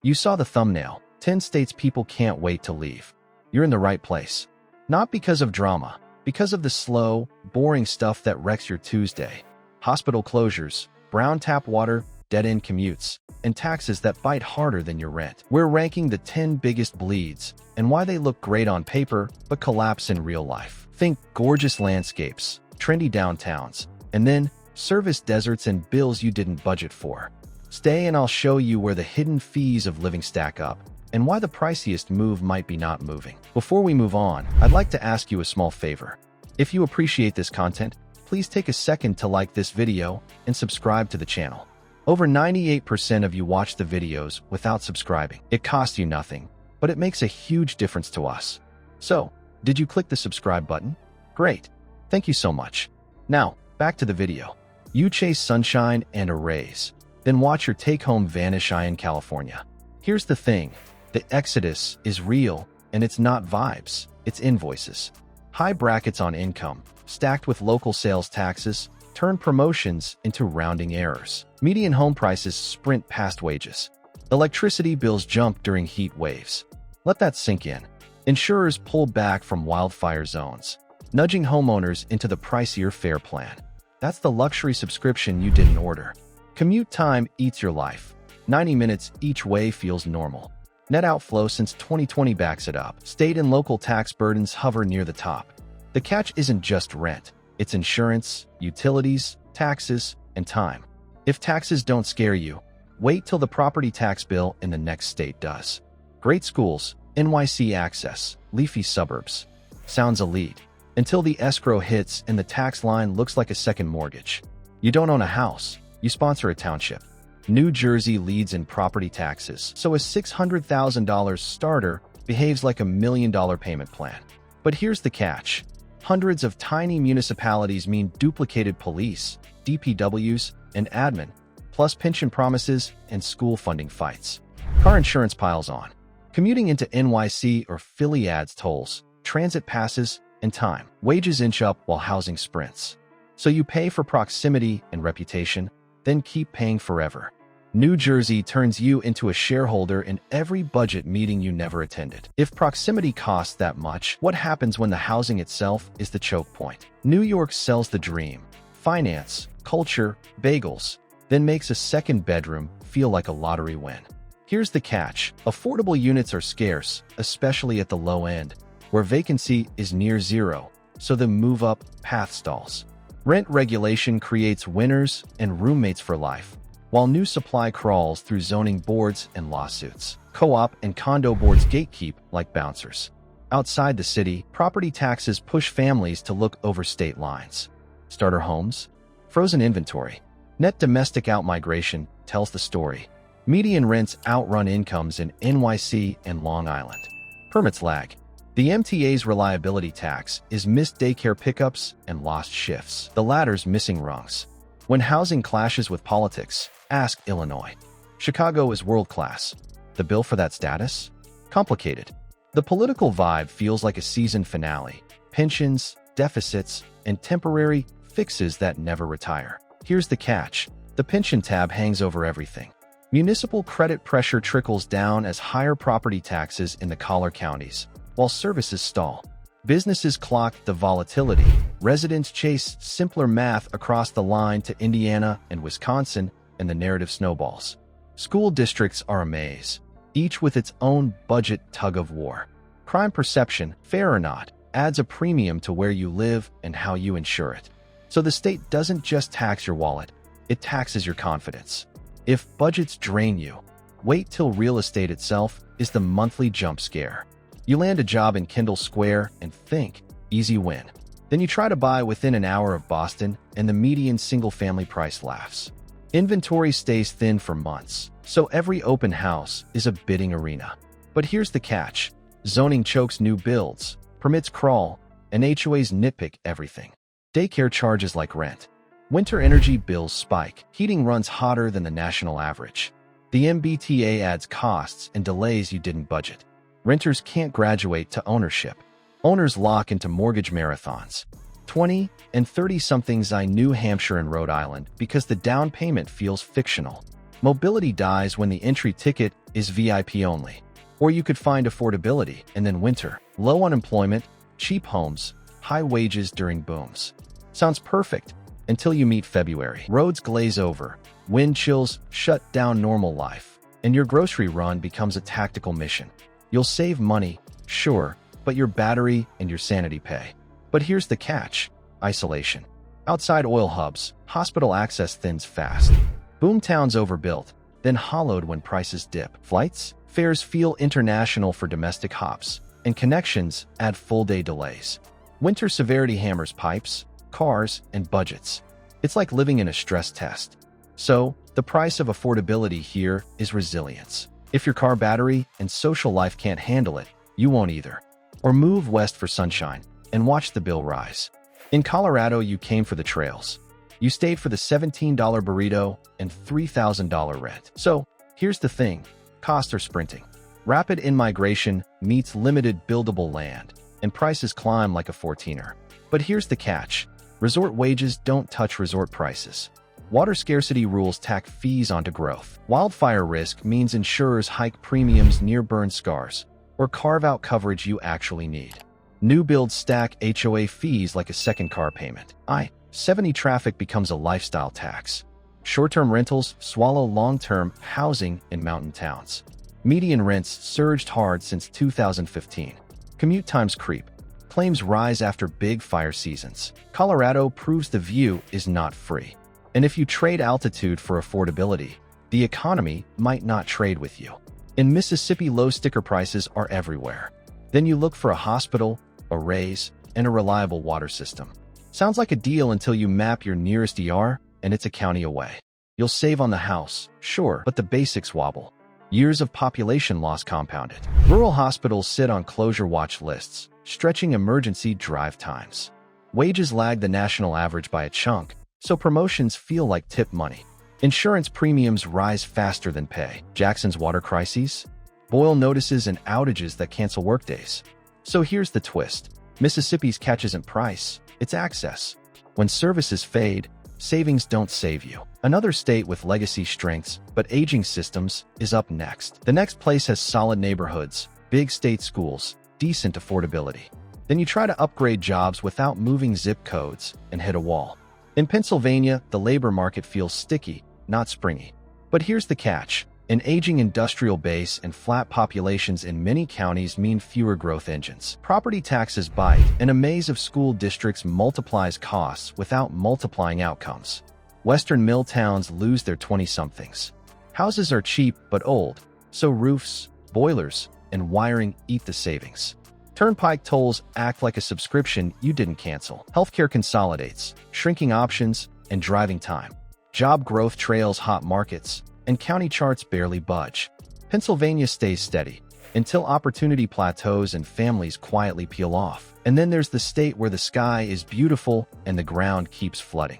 You saw the thumbnail, 10 states people can't wait to leave. You're in the right place. Not because of drama, because of the slow, boring stuff that wrecks your Tuesday. Hospital closures, brown tap water, dead-end commutes, and taxes that bite harder than your rent. We're ranking the 10 biggest bleeds and why they look great on paper but collapse in real life. Think gorgeous landscapes, trendy downtowns, and then service deserts and bills you didn't budget for. Stay and I'll show you where the hidden fees of living stack up and why the priciest move might be not moving. Before we move on, I'd like to ask you a small favor. If you appreciate this content, please take a second to like this video and subscribe to the channel. Over 98% of you watch the videos without subscribing. It costs you nothing, but it makes a huge difference to us. So, did you click the subscribe button? Great. Thank you so much. Now, back to the video. You chase sunshine and a raise, then watch your take-home vanish in California. Here's the thing. The exodus is real, and it's not vibes, it's invoices. High brackets on income, stacked with local sales taxes, turn promotions into rounding errors. Median home prices sprint past wages. Electricity bills jump during heat waves. Let that sink in. Insurers pull back from wildfire zones, nudging homeowners into the pricier fare plan. That's the luxury subscription you didn't order. Commute time eats your life. 90 minutes each way feels normal. Net outflow since 2020 backs it up. State and local tax burdens hover near the top. The catch isn't just rent. It's insurance, utilities, taxes, and time. If taxes don't scare you, wait till the property tax bill in the next state does. Great schools, NYC access, leafy suburbs. Sounds elite. Until the escrow hits and the tax line looks like a second mortgage. You don't own a house, you sponsor a township. New Jersey leads in property taxes, so a $600,000 starter behaves like $1 million payment plan. But here's the catch. Hundreds of tiny municipalities mean duplicated police, DPWs, and admin, plus pension promises and school funding fights. Car insurance piles on. Commuting into NYC or Philly adds tolls, transit passes, and time. Wages inch up while housing sprints. So you pay for proximity and reputation, then keep paying forever. New Jersey turns you into a shareholder in every budget meeting you never attended. If proximity costs that much, what happens when the housing itself is the choke point? New York sells the dream, finance, culture, bagels, then makes a second bedroom feel like a lottery win. Here's the catch. Affordable units are scarce, especially at the low end, where vacancy is near zero, so the move-up path stalls. Rent regulation creates winners and roommates for life, while new supply crawls through zoning boards and lawsuits. Co-op and condo boards gatekeep like bouncers. Outside the city, property taxes push families to look over state lines. Starter homes? Frozen inventory. Net domestic outmigration tells the story. Median rents outrun incomes in NYC and Long Island. Permits lag. The MTA's reliability tax is missed daycare pickups and lost shifts. The latter's missing rungs. When housing clashes with politics, ask Illinois. Chicago is world-class. The bill for that status? Complicated. The political vibe feels like a season finale. Pensions, deficits, and temporary fixes that never retire. Here's the catch. The pension tab hangs over everything. Municipal credit pressure trickles down as higher property taxes in the collar counties, while services stall. Businesses clock the volatility. Residents chase simpler math across the line to Indiana and Wisconsin, and the narrative snowballs. School districts are a maze, each with its own budget tug-of-war. Crime perception, fair or not, adds a premium to where you live and how you insure it. So the state doesn't just tax your wallet, it taxes your confidence. If budgets drain you, wait till real estate itself is the monthly jump scare. You land a job in Kendall Square and think, easy win. Then you try to buy within an hour of Boston and the median single-family price laughs. Inventory stays thin for months, so every open house is a bidding arena. But here's the catch. Zoning chokes new builds, permits crawl, and HOAs nitpick everything. Daycare charges like rent. Winter energy bills spike. Heating runs hotter than the national average. The MBTA adds costs and delays you didn't budget. Renters can't graduate to ownership. Owners lock into mortgage marathons. 20 and 30-somethings in New Hampshire and Rhode Island because the down payment feels fictional. Mobility dies when the entry ticket is VIP only. Or you could find affordability and then winter, low unemployment, cheap homes, high wages during booms. Sounds perfect until you meet February. Roads glaze over, wind chills shut down normal life, and your grocery run becomes a tactical mission. You'll save money, sure, but your battery and your sanity pay. But here's the catch: isolation. Outside oil hubs, hospital access thins fast. Boomtowns overbuilt, then hollowed when prices dip. Flights, fares feel international for domestic hops, and connections add full-day delays. Winter severity hammers pipes, cars, and budgets. It's like living in a stress test. So, the price of affordability here is resilience. If your car battery and social life can't handle it, you won't either. Or move west for sunshine and watch the bill rise. In Colorado, you came for the trails. You stayed for the $17 burrito and $3,000 rent. So, here's the thing: costs are sprinting. Rapid in-migration meets limited buildable land, and prices climb like a 14er. But here's the catch: resort wages don't touch resort prices. Water scarcity rules tack fees onto growth. Wildfire risk means insurers hike premiums near burn scars, or carve out coverage you actually need. New builds stack HOA fees like a second car payment. I-70 traffic becomes a lifestyle tax. Short-term rentals swallow long-term housing in mountain towns. Median rents surged hard since 2015. Commute times creep. Claims rise after big fire seasons. Colorado proves the view is not free. And if you trade altitude for affordability, the economy might not trade with you. In Mississippi, low sticker prices are everywhere. Then you look for a hospital, a raise, and a reliable water system. Sounds like a deal until you map your nearest ER, and it's a county away. You'll save on the house, sure, but the basics wobble. Years of population loss compounded. Rural hospitals sit on closure watch lists, stretching emergency drive times. Wages lag the national average by a chunk, so promotions feel like tip money. Insurance premiums rise faster than pay. Jackson's water crises? Boil notices and outages that cancel workdays. So here's the twist: Mississippi's catch isn't price, it's access. When services fade, savings don't save you. Another state with legacy strengths but aging systems is up next. The next place has solid neighborhoods, big state schools, decent affordability. Then you try to upgrade jobs without moving zip codes and hit a wall. In Pennsylvania, the labor market feels sticky, not springy. But here's the catch: an aging industrial base and flat populations in many counties mean fewer growth engines. Property taxes bite, and a maze of school districts multiplies costs without multiplying outcomes. Western mill towns lose their 20-somethings. Houses are cheap but old, so roofs, boilers, and wiring eat the savings. Turnpike tolls act like a subscription you didn't cancel. Healthcare consolidates, shrinking options and driving time. Job growth trails hot markets, and county charts barely budge. Pennsylvania stays steady until opportunity plateaus and families quietly peel off. And then there's the state where the sky is beautiful and the ground keeps flooding.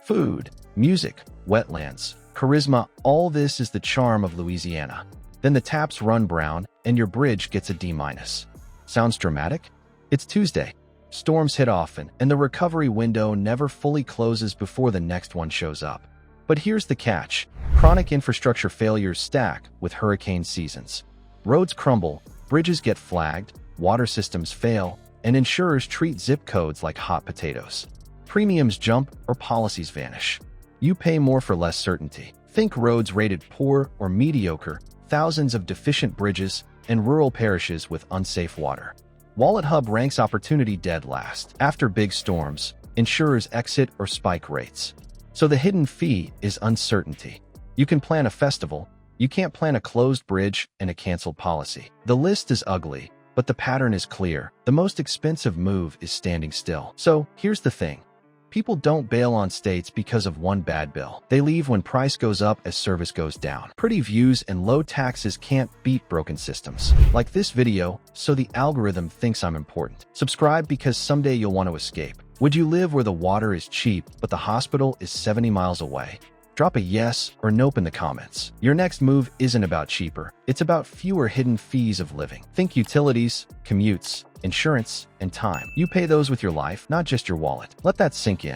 Food, music, wetlands, charisma, all this is the charm of Louisiana. Then the taps run brown and your bridge gets a D-. Sounds dramatic? It's Tuesday. Storms hit often, and the recovery window never fully closes before the next one shows up. But here's the catch: chronic infrastructure failures stack with hurricane seasons. Roads crumble, bridges get flagged, water systems fail, and insurers treat zip codes like hot potatoes. Premiums jump or policies vanish. You pay more for less certainty. Think roads rated poor or mediocre, thousands of deficient bridges, and rural parishes with unsafe water. Wallet Hub ranks opportunity dead last. After big storms, insurers exit or spike rates. So the hidden fee is uncertainty. You can plan a festival, you can't plan a closed bridge and a canceled policy. The list is ugly, but the pattern is clear. The most expensive move is standing still. So here's the thing: people don't bail on states because of one bad bill. They leave when price goes up as service goes down. Pretty views and low taxes can't beat broken systems. Like this video, so the algorithm thinks I'm important. Subscribe because someday you'll want to escape. Would you live where the water is cheap but the hospital is 70 miles away? Drop a yes or nope in the comments. Your next move isn't about cheaper. It's about fewer hidden fees of living. Think utilities, commutes, insurance, and time. You pay those with your life, not just your wallet. Let that sink in.